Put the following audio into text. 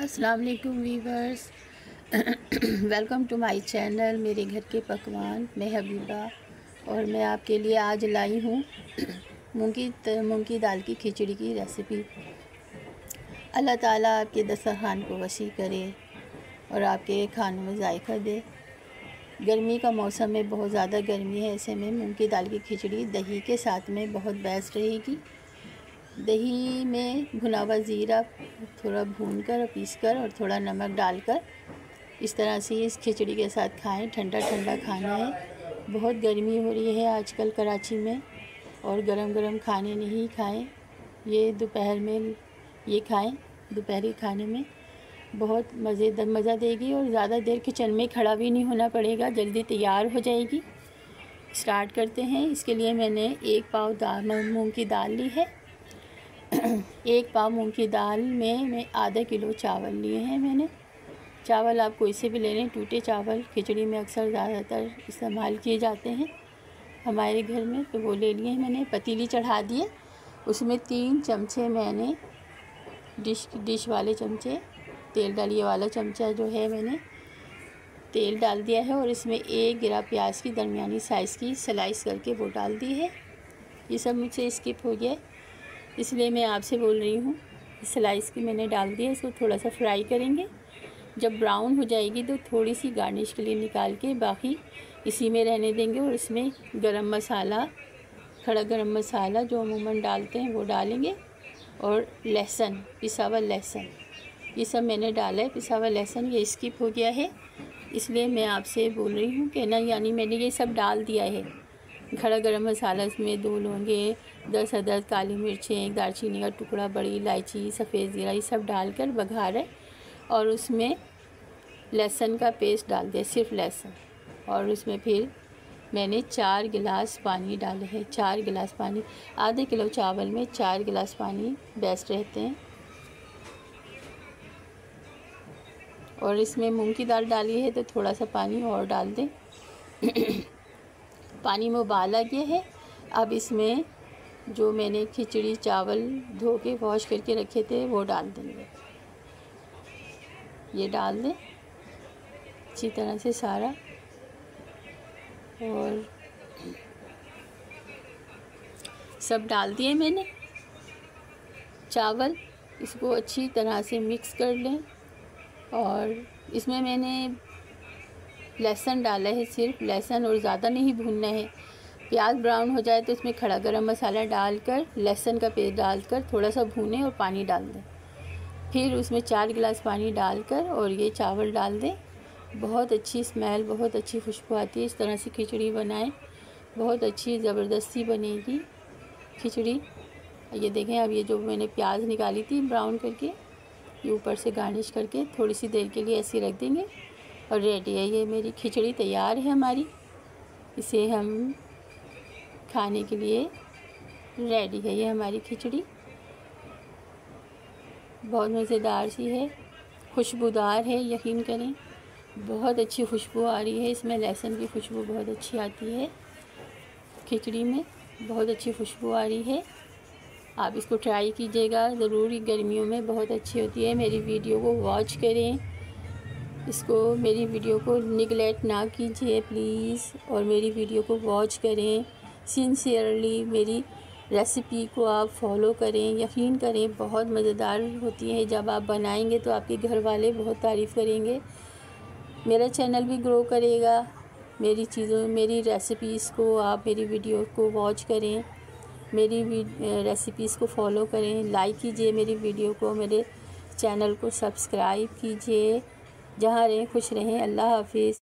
अस्सलाम वालेकुम viewers, welcome to my channel मेरे घर के पकवान। मैं हबीबा और मैं आपके लिए आज लाई हूँ मूंग की दाल की खिचड़ी की रेसिपी। अल्लाह ताला आपके दस्तरखान को वसी करे और आपके खानों में जायका दे। गर्मी का मौसम है, बहुत ज़्यादा गर्मी है, ऐसे में मूंग की दाल की खिचड़ी दही के साथ में बहुत बेस्ट रहेगी। दही में भुना हुआ ज़ीरा थोड़ा भूनकर और पीसकर और थोड़ा नमक डालकर इस तरह से इस खिचड़ी के साथ खाएं। ठंडा ठंडा खाना है, बहुत गर्मी हो रही है आजकल कराची में, और गरम गरम खाने नहीं खाएं। ये दोपहर में ये खाएं, दोपहरी खाने में बहुत मज़ा देगी और ज़्यादा देर किचन में खड़ा भी नहीं होना पड़ेगा, जल्दी तैयार हो जाएगी। स्टार्ट करते हैं। इसके लिए मैंने 1 पाव मूंग की दाल ली है। 1 पाव मूंग की दाल में मैं आधा किलो चावल लिए हैं। मैंने चावल आप कोई से भी ले लें, टूटे चावल खिचड़ी में अक्सर ज़्यादातर इस्तेमाल किए जाते हैं हमारे घर में, तो वो ले लिए हैं मैंने। पतीली चढ़ा दिए, उसमें 3 चमचे मैंने डिश वाले चमचे तेल डालिए वाला चमचा जो है मैंने तेल डाल दिया है, और इसमें 1 गिरा प्याज की दरमियानी साइज़ की स्लाइस करके वो डाल दी है। ये सब मुझसे स्किप हो गया, इसलिए मैं आपसे बोल रही हूँ। स्लाइस की मैंने डाल दिया, इसको थोड़ा सा फ्राई करेंगे। जब ब्राउन हो जाएगी तो थोड़ी सी गार्निश के लिए निकाल के बाकी इसी में रहने देंगे, और इसमें गरम मसाला, खड़ा गरम मसाला जो अमूमन डालते हैं वो डालेंगे, और लहसुन, पिसा हुआ लहसुन, ये सब मैंने डाला है। पिसा हुआ लहसुन ये स्किप हो गया है, इसलिए मैं आपसे बोल रही हूँ कि ना, यानी मैंने ये सब डाल दिया है। खड़ा गरम मसाला, इसमें 2 लौंगे, 10 अदद काली मिर्चें, 1 दालचीनी का टुकड़ा, बड़ी इलायची, सफ़ेद ज़ीरा, ये सब डालकर बघार है, और उसमें लहसुन का पेस्ट डाल दिया, सिर्फ लहसुन। और उसमें फिर मैंने 4 गिलास पानी डाले हैं। 4 गिलास पानी, आधे किलो चावल में 4 गिलास पानी बेस्ट रहते हैं। और इसमें मूंग की दाल डाली है तो थोड़ा सा पानी और डाल दें। पानी में उबाल आ गया है। अब इसमें जो मैंने खिचड़ी चावल धो के वॉश करके रखे थे वो डाल देंगे। ये डाल दें अच्छी तरह से सारा, और सब डाल दिए मैंने चावल। इसको अच्छी तरह से मिक्स कर लें, और इसमें मैंने लहसुन डाला है, सिर्फ लहसुन, और ज़्यादा नहीं भूनना है। प्याज ब्राउन हो जाए तो इसमें खड़ा गरम मसाला डालकर लहसुन का पेस्ट डालकर थोड़ा सा भूनें और पानी डाल दें। फिर उसमें 4 गिलास पानी डालकर और ये चावल डाल दें। बहुत अच्छी स्मेल, बहुत अच्छी खुशबू आती है। इस तरह से खिचड़ी बनाएं, बहुत अच्छी ज़बरदस्ती बनेगी खिचड़ी। ये देखें, अब ये जो मैंने प्याज निकाली थी ब्राउन करके, ये ऊपर से गार्निश करके थोड़ी सी देर के लिए ऐसे रख देंगे, और रेडी है। ये मेरी खिचड़ी तैयार है हमारी, इसे हम खाने के लिए रेडी है। ये हमारी खिचड़ी बहुत मज़ेदार सी है, खुशबूदार है, यकीन करें बहुत अच्छी खुशबू आ रही है। इसमें लहसुन की खुशबू बहुत अच्छी आती है, खिचड़ी में बहुत अच्छी खुशबू आ रही है। आप इसको ट्राई कीजिएगा ज़रूर, गर्मियों में बहुत अच्छी होती है। मेरी वीडियो को वॉच करें, इसको, मेरी वीडियो को निगलेक्ट ना कीजिए प्लीज़, और मेरी वीडियो को वॉच करें सिंसियरली। मेरी रेसिपी को आप फॉलो करें, यकीन करें बहुत मज़ेदार होती है। जब आप बनाएंगे तो आपके घर वाले बहुत तारीफ़ करेंगे, मेरा चैनल भी ग्रो करेगा। मेरी चीज़ों, मेरी रेसिपीज़ को आप, मेरी वीडियो को वॉच करें, मेरी रेसिपीज़ को फॉलो करें, लाइक कीजिए मेरी वीडियो को, मेरे चैनल को सब्सक्राइब कीजिए। जहाँ रहें खुश रहें। अल्लाह हाफिज़।